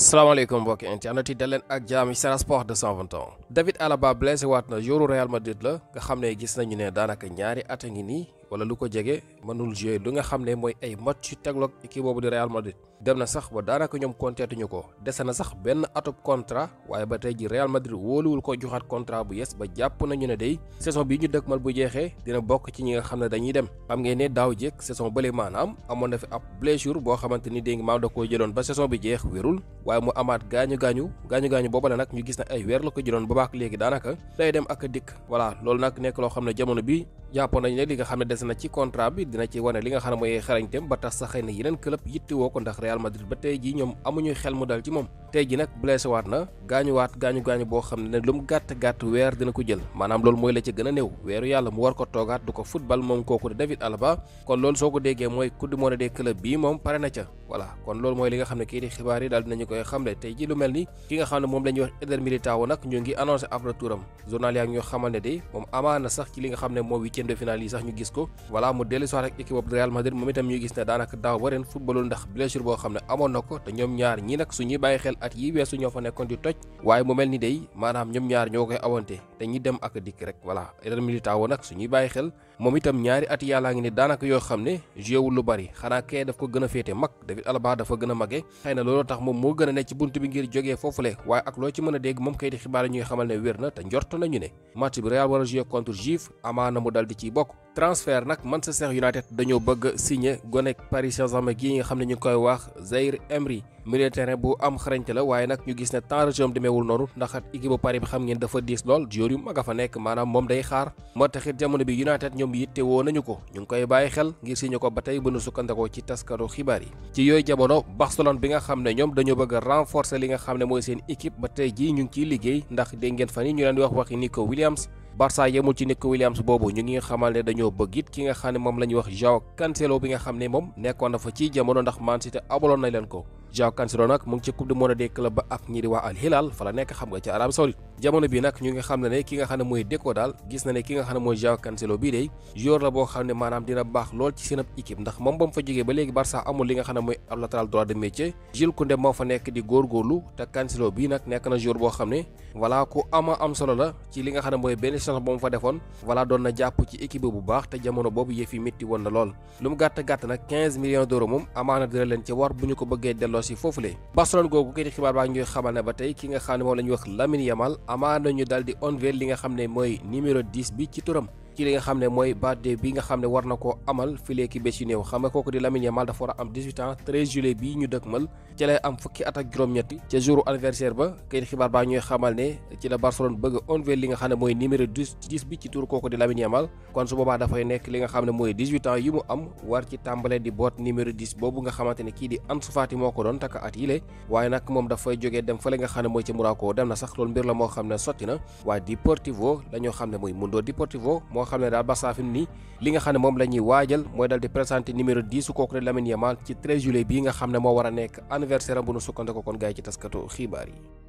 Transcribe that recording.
salaamaaleykum mbokki internet yi daleen ak jaam yi Sen Sport 221. David Alaba blessé waat na joueur Real Madrid la nga xam ne gis nañu ne daanaka ñaari at a ngi nii wala lu ko jege mënul jouer lu nga xam ne mooy ay match yu tegloog équipe boobu di Real Madrid. dem na sax ba daanaka ñoom konteetuñu ko dese na sax benn atub contrat waaye ba tey ji Real Madrid wóoluwul ko joxaat contrat bu yes ba jàpp nañu ne day saison bi ñu dëkkmal bu jeexee dina bokk ci ñi nga xam ne dañuy dem. xam ngeen ne daaw jéeg saison bële maanaam amoon na fi ab blessure boo xamante ni dégg nga maam da koo jëloon ba saison bi jeex wérul waaye mu amaat gaañu boobu la nag ñu gis ne ay weer la ko jëloon ba baax léegi daanaka day dem ak dikk voilà loolu nag nekk loo xam ne jamono bi jàppoon nañu ne li nga xam ne des na ci contrat bi dina ci wane li nga xam ne mooy xarañteem ba tax sax xëy na yeneen club yittewoo ko ndax Real Madrid ba tey ji ñoom amuñu xel mu dal ci moom tey ji nag blessé waat na gaañu boo xam ne lu mu gàtt weer dina ko jël maanaam loolu mooy la ci gën a néew weeru yàlla mu war ko toogaat du ko football moom kooku di David Alaba kon loolu soo ko déggee mooy coupe du monde des clubs bii moom pare na ca voilà kon loolu mooy li nga xam ne kii di xibaar yi daal dinañu koy xamle tey ji lu mel ni ki nga xam ne moom la ñuy wax Eder Militão nag ñu ngi annoncé ab retouram journal yaa ngi ñu xamal ne de moom amaana sax ci li nga xam ne moo huitième de finale yi sax ñu gis ko voilà mu dellu soir ak équipe boobu Real Madrid moom itam ñu gis ne daanaka daaw ba ren footballul ndax blessure boo xam ne amoon na ko te ñoom ñaar ñi nag suñuy bàyyi xel at yi weesu ñoo fa nekkoon di toj waaye mu mel ni day maanaam ñoom ñaar ñoo koy awante te ñi dem ak dikk rek voilà Eder Militão nag suñuy bàyyi xel moom itam ñaari at yàllaa ngi ne daanaka yoo xam ne joué lu bari xanaa kee daf ko gën a féete mag David Alaba dafa gën a magee xëy na looloo tax moom moo gën a nekk ci bunt bi ngir jógee foofule waaye ak loo ci mën a dégg moom kay di xibaar ñuy xamal ne wér na te njort nañu ne match bi Real war a joué contre Juve amaana mu dal di ciy bokk transfert nag Manchester United dañoo bëgg signé gonek Paris Saint-Germain gii nga xam ne ñu ngi koy wax Zaïre Emery milieu terrain bu am xarañte la waaye nag ñu gis ne temps de jeu demeewul noonu ndax équipe bu Paris bi xam ngeen dafa diis lool joueur yu mag a fa nekk maanaam moom day xaar moo taxit jamono bi United ñoom yitte woo nañu ko ñu ngi koy bàyyi xel ngir signé ko ba tey bu nu sukkandikoo ci taskatu xibaar yi ci yooyu jamono Barcelone bi nga xam ne ñoom dañoo bëgg a renforcer li nga xam ne mooy seen équipe ba tey jii ñu ngi ciy liggéey ndax dégg ngeen fan yi ñu leen di wax waxi Nico Williams Barça yemul ci Nico Williams boobu ñu ngi xamal ne dañoo bëgg it ki nga xam ne moom la ñuy wax Joao Cancelo bi nga xam ne moom nekkoon na fa ci jamono ndax Man City abaloon nañ leen ko Joao Cancelo nag mu ngi ci coupe du monde des clubs ba ak ñi di waa Al Hilal fa la nekk xam nga ci Arabie Saoudite jamono bi nag ñu ngi xam ne ki nga xam ne mooy Deco daal gis na ne ki nga xam ne mooy Joao Cancelo bii day joueur la boo xam ne maanaam dina baax lool ci seen ab équipe ndax moom ba mu fa jógee ba léegi Barça amul li nga xam ne mooy ab latéral droit de métier Jules Koundé moo fa nekk di góorgóorlu te Cancelo bii nag nekk na joueur boo xam ne voilà ku am solo la ci li nga xam ne mooy benn saison ba mu fa defoon voilà doon na jàpp ci équipe bu baax te jamono boobu yëf yi métti woon na lool lu mu gàtt nag 15 millions d'euros moom amaana dina leen ci war bu ñu ko bëggee delloo si foofulee Barcelone googu kay di xibaar baa ñuy xamal ne ba tey ki nga xam ne moom la ñuy wax Lamine Yamal amaana ñu dal di unveil li nga xam ne mooy numéro 10 bi ci turam ci li nga xam ne mooy birthday bi nga xam ne war na koo amal filee ki bés yu néew xam nga kooku di Lamine Yamal dafa war a am 18 ans 13 juillet bii ñu dëkkmal ci lay am fukki at ak juróom-ñetti ca jouru anniversaire ba kay di xibaar baa ñuy xamal ne ci la Barcelone bëgg a unveil li nga xam ne mooy numéro 10 bi ci tur kooku di Lamine Yamal kon su boobaa dafay nekk li nga xam ne mooy 18 ans yi mu am war ci tàmbale di boot numéro 10 boobu nga xamante ne kii di Ansu Fati moo ko doon takk at yile waaye nag moom dafay jógee dem fa li nga xam ne mooy ci Monaco dem na sax loolu mbir la moo xam ne sotti na waaye Deportivo dañoo xam ne mooy Mundo Deportivo moo xam ne daal Barça fi mu nii li nga xam ne moom la ñuy waajal mooy dal di présenté numéro 10 su kooku di Lamine Yamal ci 13 juillet bii nga xam ne moo war a nekk anniversaire am bu nu sukkandikoo kon gars yi ci taskatu xibaar yi